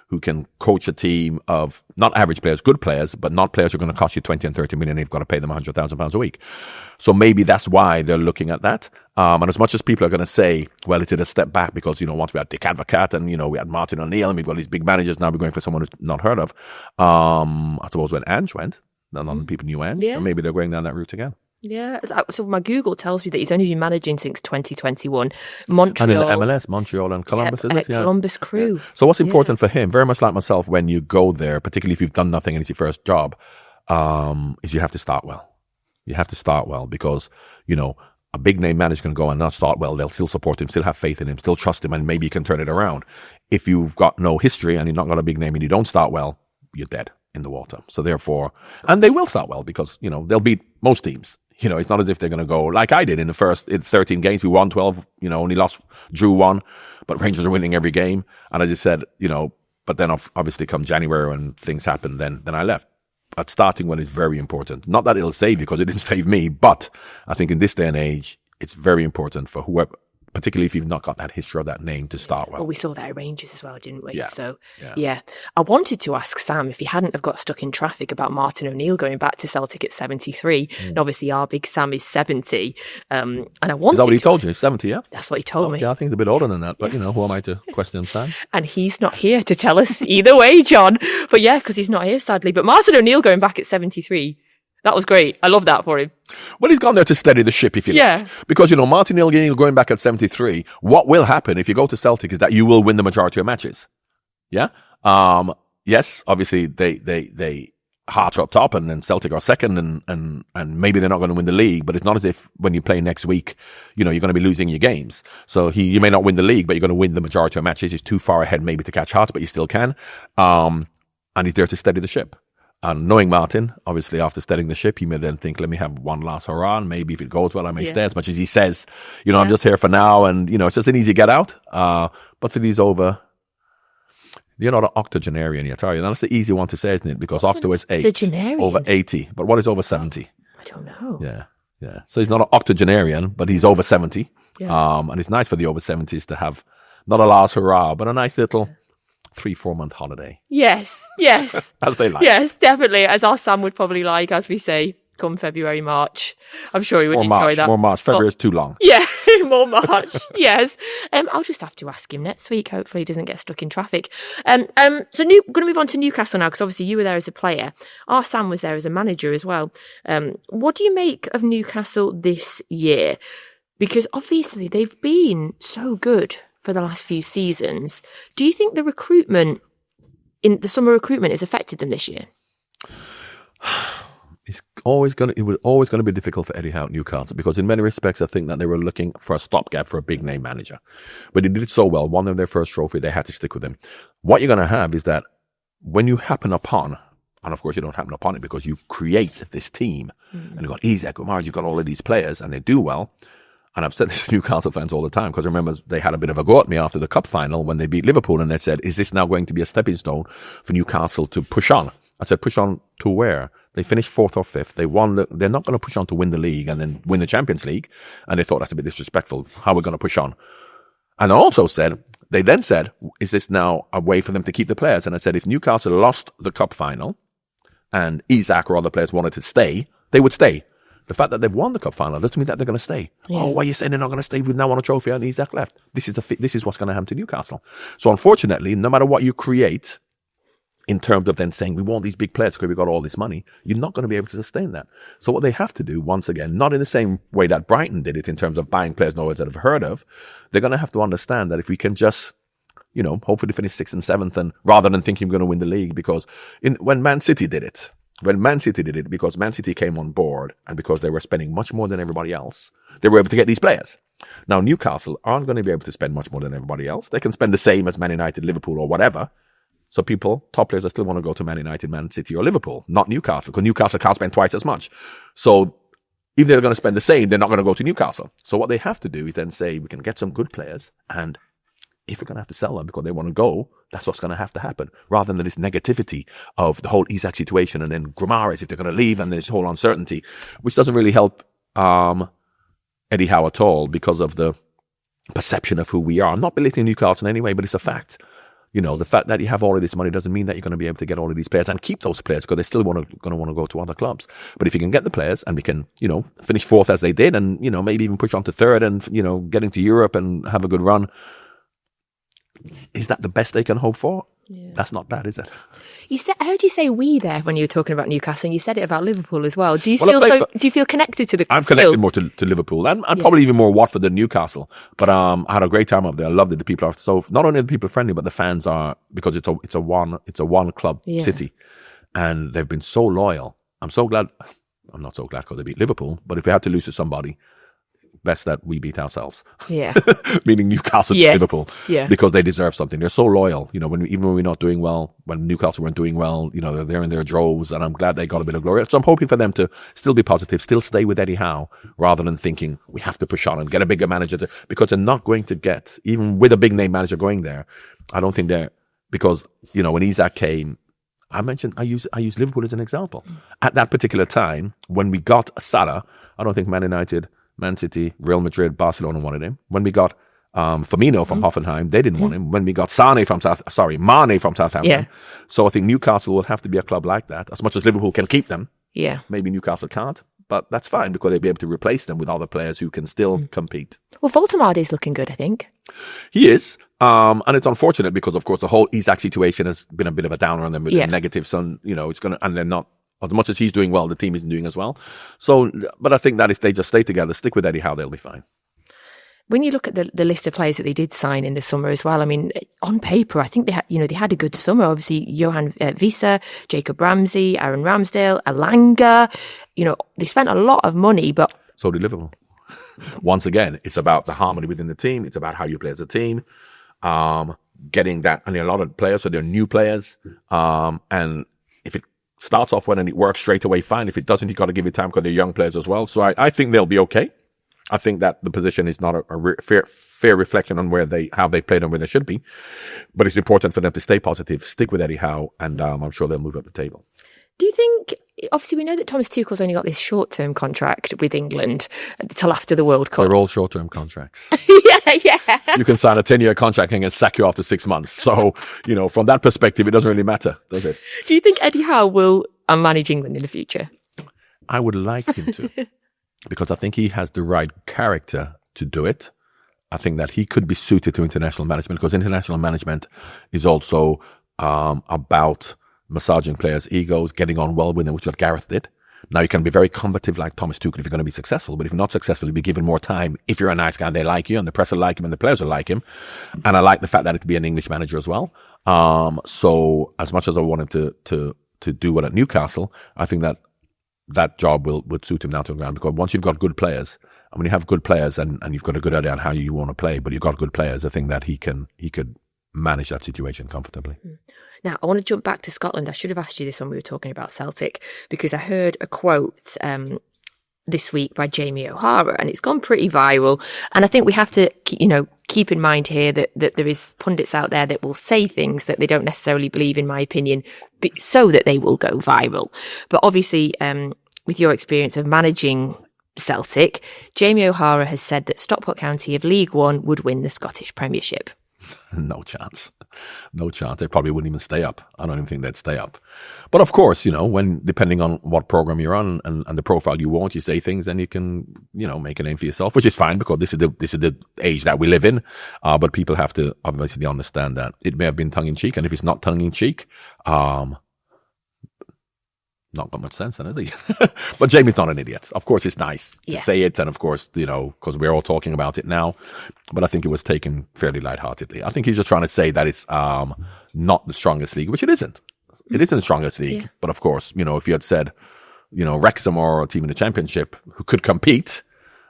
who can coach a team of not average players, good players, but not players who are going to cost you 20 and 30 million. You've got to pay them £100,000 a week. So maybe that's why they're looking at that. And as much as people are going to say, well, it's a step back because, once we had Dick Advocat and, we had Martin O'Neill and we've got these big managers, now we're going for someone who's not heard of. I suppose when Ange went, none of people knew Ange. Yeah. So maybe they're going down that route again. Yeah, so my Google tells me that he's only been managing since 2021. Montreal. And in the MLS, Montreal and Columbus, is it? Yeah. Columbus Crew. Yeah. So what's important for him, very much like myself, when you go there, particularly if you've done nothing and it's your first job, is you have to start well. You have to start well because, a big name manager can go and not start well. They'll still support him, still have faith in him, still trust him, and maybe you can turn it around. If you've got no history and you've not got a big name and you don't start well, you're dead in the water. So therefore, and they will start well because, they'll beat most teams. It's not as if they're going to go like I did in the first 13 games. We won 12, only drew 1, but Rangers are winning every game. And I just said, but then obviously come January when things happen, then I left. But starting one is very important. Not that it'll save you, because it didn't save me, but I think in this day and age, it's very important for whoever, particularly if you've not got that history of that name to start well. Well, we saw that at Rangers as well, didn't we? Yeah. So, yeah. I wanted to ask Sam if he hadn't have got stuck in traffic about Martin O'Neill going back to Celtic at 73. And obviously our big Sam is 70. And I wanted Is that what he told you? 70, yeah? That's what he told me. Yeah, I think he's a bit older than that, but who am I to question Sam? And he's not here to tell us either way, John. But yeah, because he's not here, sadly. But Martin O'Neill going back at 73, that was great. I love that for him. Well, he's gone there to steady the ship, if you like. Because, Martin O'Neill going back at 73, what will happen if you go to Celtic is that you will win the majority of matches. Yeah? Yes, obviously they Hearts are up top and then Celtic are second and maybe they're not going to win the league, but it's not as if when you play next week, you're going to be losing your games. So you may not win the league, but you're going to win the majority of matches. He's too far ahead maybe to catch Hearts, but you still can. And he's there to steady the ship. And knowing Martin, obviously after steadying the ship, he may then think, let me have one last hurrah, and maybe if it goes well, I may stay, as much as he says, I'm just here for now, and, it's just an easy get out. But for these you're not an octogenarian yet, are you? And that's the easy one to say, isn't it? Because octo is 8. It's a genarian. Over 80. But what is over 70? I don't know. Yeah. So he's not an octogenarian, but he's over 70. Yeah. And it's nice for the over 70s to have not a last hurrah, but a nice little 3-4 month holiday. Yes. As they like. Yes, definitely. As our Sam would probably like, as we say, come February, March. I'm sure he would enjoy that. More March. February is too long. Yeah, more March. Yes. I'll just have to ask him next week. Hopefully he doesn't get stuck in traffic. So going to move on to Newcastle now, because obviously you were there as a player. Our Sam was there as a manager as well. What do you make of Newcastle this year? Because obviously they've been so good for the last few seasons. Do you think the recruitment, in the summer recruitment, has affected them this year? It was always going to be difficult for Eddie Howe at Newcastle, because in many respects I think that they were looking for a stopgap for a big name manager. But he did it so well, won them their first trophy, they had to stick with him. What you're going to have is that when you happen upon, and of course you don't happen upon it because you create this team, and you've got Isaac, Umar, you've got all of these players, and they do well. And I've said this to Newcastle fans all the time, because I remember they had a bit of a go at me after the cup final when they beat Liverpool, and they said, is this now going to be a stepping stone for Newcastle to push on? I said, push on to where? They finished 4th or 5th. They're not going to push on to win the league and then win the Champions League. And they thought that's a bit disrespectful. How are we going to push on? And I also said, they then said, is this now a way for them to keep the players? And I said, if Newcastle lost the cup final and Isaac or other players wanted to stay, they would stay. The fact that they've won the cup final doesn't mean that they're going to stay. Yeah. Oh, why are you saying they're not going to stay? We've now won a trophy and Isaac left. This is what's going to happen to Newcastle. So unfortunately, no matter what you create in terms of then saying we want these big players because we've got all this money, you're not going to be able to sustain that. So what they have to do, once again, not in the same way that Brighton did it in terms of buying players no one's ever heard of, they're going to have to understand that if we can just, hopefully finish 6th and 7th, and rather than thinking we're going to win the league, because when Man City did it, because Man City came on board and because they were spending much more than everybody else, they were able to get these players. Now, Newcastle aren't going to be able to spend much more than everybody else. They can spend the same as Man United, Liverpool, or whatever. So top players still want to go to Man United, Man City, or Liverpool, not Newcastle, because Newcastle can't spend twice as much. So if they're going to spend the same, they're not going to go to Newcastle. So what they have to do is then say, we can get some good players, and if we're going to have to sell them because they want to go, that's what's going to have to happen, rather than this negativity of the whole Isaac situation and then Gramaris if they're going to leave and this whole uncertainty, which doesn't really help Eddie Howe at all because of the perception of who we are. I'm not belittling Newcastle in any way, but it's a fact. The fact that you have all of this money doesn't mean that you're going to be able to get all of these players and keep those players, because they still going to want to go to other clubs. But if you can get the players and we can, finish 4th as they did and, maybe even push on to 3rd and, get into Europe and have a good run, is that the best they can hope for? Yeah. That's not bad, is it? I heard you say we there when you were talking about Newcastle, and you said it about Liverpool as well. Do you do you feel connected to the club? I'm connected more to Liverpool and probably even more Watford than Newcastle. But I had a great time up there. I loved it. The people are so, not only are the people friendly, but the fans are, because it's a one club city, and they've been so loyal. I'm not so glad because they beat Liverpool, but if we had to lose to somebody, best that we beat ourselves. Yeah. Meaning Newcastle, Yes. Liverpool. Yeah. Because they deserve something. They're so loyal. You know, even when we're not doing well, when Newcastle weren't doing well, you know, they're there in their droves, and I'm glad they got a bit of glory. So I'm hoping for them to still be positive, still stay with Eddie Howe, rather than thinking we have to push on and get a bigger manager, because they're not going to get, even with a big name manager going there, I don't think they're, because, you know, when Isaac came, I use Liverpool as an example. At that particular time, when we got Salah, I don't think Man United, Man City, Real Madrid, Barcelona wanted him. When we got Firmino from Hoffenheim, they didn't want him. When we got Mane from Southampton. Yeah. So I think Newcastle will have to be a club like that. As much as Liverpool can keep them, Yeah. maybe Newcastle can't. But that's fine, because they'll be able to replace them with other players who can still compete. Well, Voldemort is looking good, I think. He is. And it's unfortunate because, of course, the whole Isak situation has been a bit of a downer on them with the negative. So, you know, and they're not, as much as he's doing well, the team isn't doing as well. So, but I think that if they just stay together, stick with Eddie Howe, they'll be fine. When you look at the list of players that they did sign in the summer as well, I mean, on paper, I think they had a good summer. Obviously, Johan Visa, Jacob Ramsey, Aaron Ramsdale, Alanga. You know, they spent a lot of money, but so did Liverpool. Once again, it's about the harmony within the team. It's about how you play as a team. Getting that, and there are a lot of players, so they're new players. And if it starts off well and it works straight away, fine. If it doesn't, you got to give it time, because they're young players as well. So I think they'll be okay. I think that the position is not a fair reflection on how they played and where they should be. But it's important for them to stay positive, stick with Eddie Howe, and I'm sure they'll move up the table. do you think, obviously we know that Thomas Tuchel's only got this short-term contract with England till after the World Cup. They're all short-term contracts. Yeah. You can sign a 10-year contract and sack you after 6 months. So, from that perspective, it doesn't really matter, does it? Do you think Eddie Howe will manage England in the future? I would like him to, because I think he has the right character to do it. I think that he could be suited to international management, because international management is also about massaging players' egos, getting on well with them, which is what Gareth did. Now, you can be very combative like Thomas Tuchel if you're going to be successful, but if you're not successful, you'll be given more time. If you're a nice guy and they like you, and the press will like him, and the players will like him. And I like the fact that it could be an English manager as well. So as much as I wanted to do well at Newcastle, I think that job would suit him now to the ground, because once you've got good players, and when you have good players and you've got a good idea on how you want to play, but you've got good players, I think that he could manage that situation comfortably. Now, I want to jump back to Scotland. I should have asked you this when we were talking about Celtic, because I heard a quote this week by Jamie O'Hara, and it's gone pretty viral. And I think we have to, keep in mind here that there is pundits out there that will say things that they don't necessarily believe, in my opinion, so that they will go viral. But obviously, with your experience of managing Celtic, Jamie O'Hara has said that Stockport County of League One would win the Scottish Premiership. No chance. They probably wouldn't even stay up. I don't even think they'd stay up. But of course, when depending on what program you're on and the profile you want, you say things and you can, make a name for yourself, which is fine, because this is the age that we live in. But people have to obviously understand that it may have been tongue in cheek, and if it's not tongue in cheek, not got much sense then, is he? But Jamie's not an idiot. Of course, it's nice to say it. And of course, because we're all talking about it now. But I think it was taken fairly lightheartedly. I think he's just trying to say that it's not the strongest league, which it isn't. It isn't the strongest league. Yeah. But of course, if you had said, Wrexham or a team in the Championship who could compete,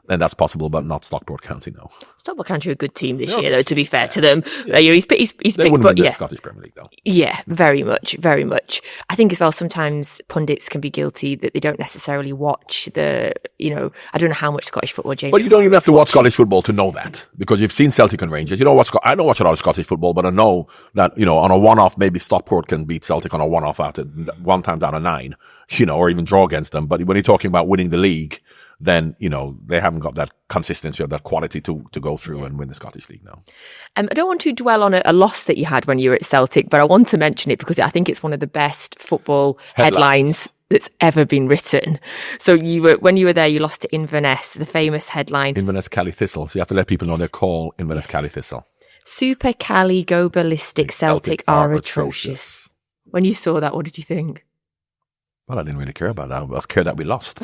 then that's possible, but not Stockport County, no. Stockport County are a good team this year, though, to be fair to them. Yeah. He's they big, wouldn't but win the Scottish Premier League, though. Yeah, very much, very much. I think as well, sometimes pundits can be guilty that they don't necessarily watch I don't know how much Scottish football, Jamie. But you don't even have to watch Scottish football to know that, because you've seen Celtic and Rangers. I don't watch a lot of Scottish football, but I know that, on a one-off, maybe Stockport can beat Celtic on a one-off one time out of 9, or even draw against them. But when you're talking about winning the league, then, they haven't got that consistency or that quality to go through and win the Scottish League now. I don't want to dwell on a loss that you had when you were at Celtic, but I want to mention it because I think it's one of the best football headlines that's ever been written. So when you were there, you lost to Inverness, the famous headline. Inverness Cali Thistle. So you have to let people know their call, Inverness Cali Thistle. Super Cali go ballistic, Celtic are atrocious. When you saw that, what did you think? Well, I didn't really care about that. I was scared that we lost.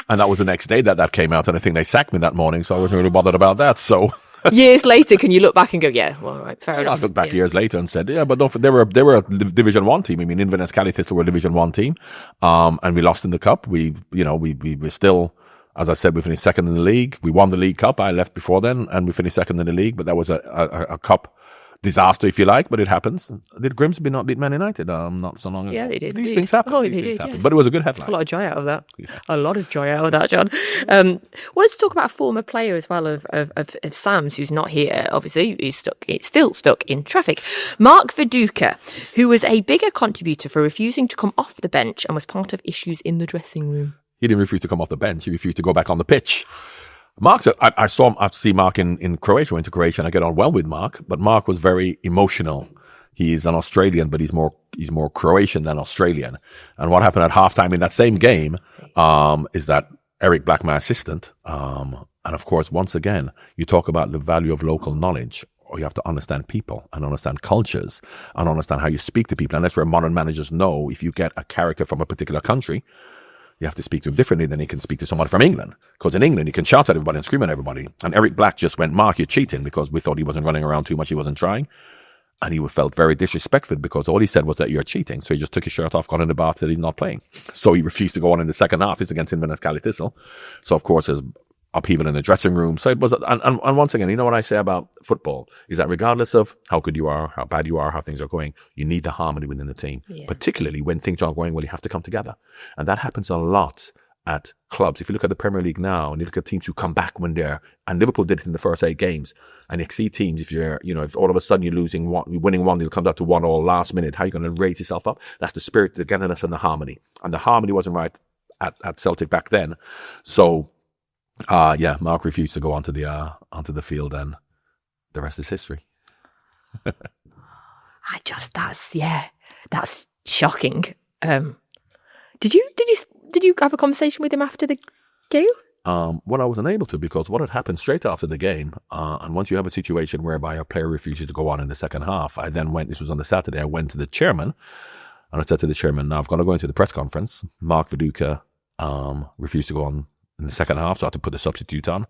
And that was the next day that came out, and I think they sacked me that morning, so I wasn't really bothered about that. So years later, can you look back and go, yeah, well, all right, fair enough. I looked back years later and said, yeah, but they were a Division 1 team. I mean, Inverness Cali Thistle were a Division 1 team, and we lost in the cup. We were still As I said, we finished second in the league. We won the League Cup. I left before then, and we finished second in the league. But that was a cup disaster, if you like. But it happens. Did Grimsby not beat Man United not so long ago? Yeah, they did. These things happen. Oh, These they things did, happen. yes. But it was a good headline. A lot of joy out of that. Yeah. A lot of joy out of that, John. Wanted to talk about a former player as well of Sam's, who's not here. Obviously, he's still stuck in traffic. Mark Viduka, who was a bigger contributor for refusing to come off the bench and was part of issues in the dressing room. He didn't refuse to come off the bench. He refused to go back on the pitch. Mark, I see Mark in Croatia. Went to Croatia, and I get on well with Mark. But Mark was very emotional. He's an Australian, but he's more Croatian than Australian. And what happened at halftime in that same game is that Eric Black, my assistant, and of course, once again, you talk about the value of local knowledge, or you have to understand people and understand cultures and understand how you speak to people. And that's where modern managers know if you get a character from a particular country, you have to speak to him differently than you can speak to somebody from England. Because in England, you can shout at everybody and scream at everybody. And Eric Black just went, Mark, you're cheating, because we thought he wasn't running around too much. He wasn't trying. And he felt very disrespected because all he said was that you're cheating. So he just took his shirt off, got in the bath, said he's not playing. So he refused to go on in the second half. It's against Inverness Cali Thistle. So, of course, there's upheaval in the dressing room. So it was, and once again, you know what I say about football is that regardless of how good you are, how bad you are, how things are going, you need the harmony within the team. Yeah. Particularly when things aren't going well, you have to come together. And that happens a lot at clubs. If you look at the Premier League now and you look at teams who come back when and Liverpool did it in the first 8 games, and you see teams, if all of a sudden you're winning 1-0, comes out to 1-1 last minute, how are you going to raise yourself up? That's the spirit, the togetherness and the harmony. And the harmony wasn't right at Celtic back then. So, Mark refused to go onto the field, and the rest is history. That's shocking. Did you have a conversation with him after the game? Well, I wasn't able to, because what had happened straight after the game, and once you have a situation whereby a player refuses to go on in the second half, I then went, this was on the Saturday, I went to the chairman, and I said to the chairman, now I've got to go into the press conference. Mark Viduka refused to go on in the second half, so I had to put the substitute on.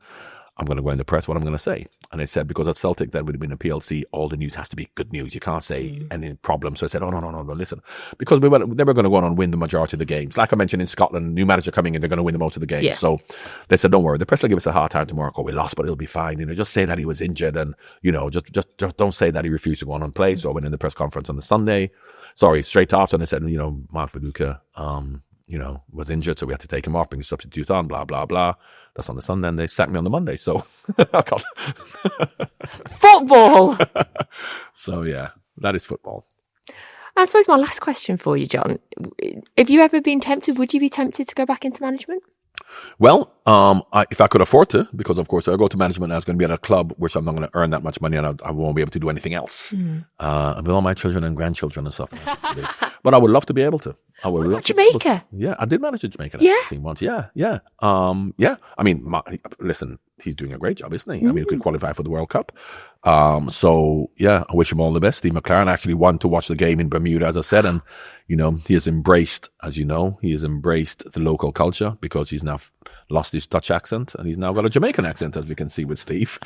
I'm going to go in the press, what I'm going to say. And they said, because at Celtic, that would have been a PLC, all the news has to be good news. You can't say any problem. So I said, oh, no, listen. Because they were going to go on and win the majority of the games. Like I mentioned in Scotland, new manager coming in, they're going to win the most of the games. Yeah. So they said, don't worry, the press will give us a hard time tomorrow. Oh, we lost, but it'll be fine. Just say that he was injured, and, just don't say that he refused to go on and play. So I went in the press conference on the Sunday. Straight after, and they said, Mark Viduka, was injured, so we had to take him off, bring a substitute on, blah, blah, blah. That's on the Sunday, and they sacked me on the Monday, so I got football. So, yeah, that is football. I suppose my last question for you, John, have you ever been tempted, would you be tempted to go back into management? Well, if I could afford to, because of course I go to management, I was going to be at a club which I'm not going to earn that much money, and I won't be able to do anything else. With all my children and grandchildren and stuff. But I would love to be able to. What about Jamaica? Yeah, I did manage a Jamaican team once. Yeah. I mean, listen, he's doing a great job, isn't he? I mean, he could qualify for the World Cup. So yeah, I wish him all the best. Steve McLaren actually wanted to watch the game in Bermuda, as I said, and he has embraced, as you know, the local culture, because he's now lost his Dutch accent and he's now got a Jamaican accent, as we can see with Steve.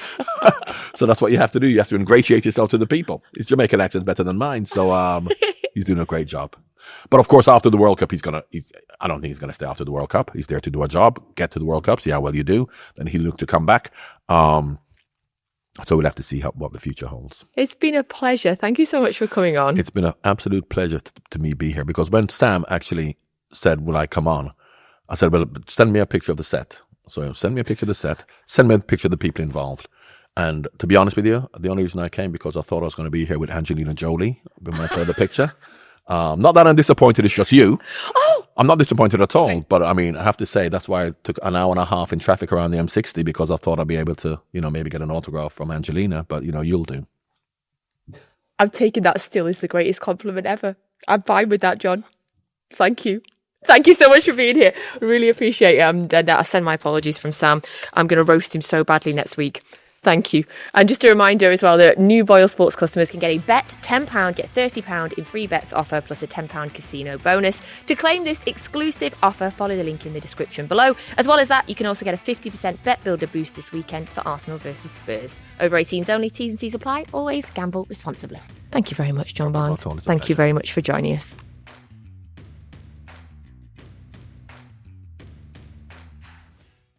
So that's what you have to do. You have to ingratiate yourself to the people. His Jamaican accent's better than mine, so he's doing a great job. But of course, after the World Cup, I don't think he's going to stay after the World Cup. He's there to do a job, get to the World Cup, see how well you do. Then he'll look to come back. So we'll have to see what the future holds. It's been a pleasure. Thank you so much for coming on. It's been an absolute pleasure to me be here, because when Sam actually said, will I come on? I said, well, send me a picture of the set. So send me a picture of the set. Send me a picture of the people involved. And to be honest with you, the only reason I came because I thought I was going to be here with Angelina Jolie with my further picture. Not that I'm disappointed, it's just you. Oh! I'm not disappointed at all, but I mean, I have to say that's why I took an hour and a half in traffic around the M60, because I thought I'd be able to, maybe get an autograph from Angelina, but you'll do. I'm taking that still as the greatest compliment ever. I'm fine with that, John. Thank you. Thank you so much for being here. Really appreciate it. And I send my apologies from Sam. I'm going to roast him so badly next week. Thank you. And just a reminder as well that new Boyle Sports customers can get a bet £10, get £30 in free bets offer plus a £10 casino bonus. To claim this exclusive offer, follow the link in the description below. As well as that, you can also get a 50% bet builder boost this weekend for Arsenal versus Spurs. Over 18s only, T's and C's apply. Always gamble responsibly. Thank you very much, John Barnes. Thank you very much for joining us.